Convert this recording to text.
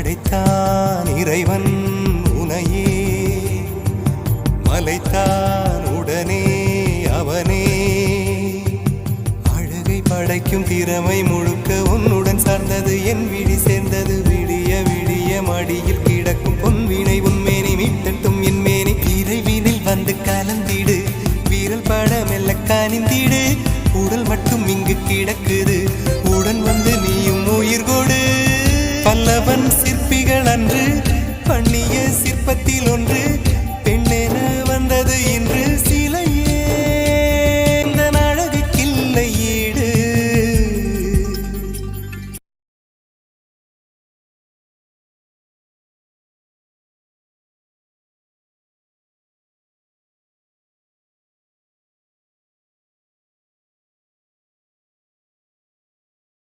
படைத்தான் இறைவன் உனையே, மலைத்தான் உடனே அவனே. அழகை படைக்கும் திறமை முழுக்க உன்னுடன் சார்ந்தது, என் விழி சேர்ந்தது. விடிய விடிய மடியில் கிடக்கும் பொன்வினை உன்மேனி மீட்டட்டும் என் மேனி. இறைவினில் வந்து கலந்திடு, வீரல் பட மெல்ல காணிந்திடு. உடல் மட்டும் இங்கு கிடக்குது, உடன் வந்து நீயும் உயிர் கொடு. பல்லவன் சிற்பிகள் அன்று பண்ணிய சிற்பத்தில் ஒன்று,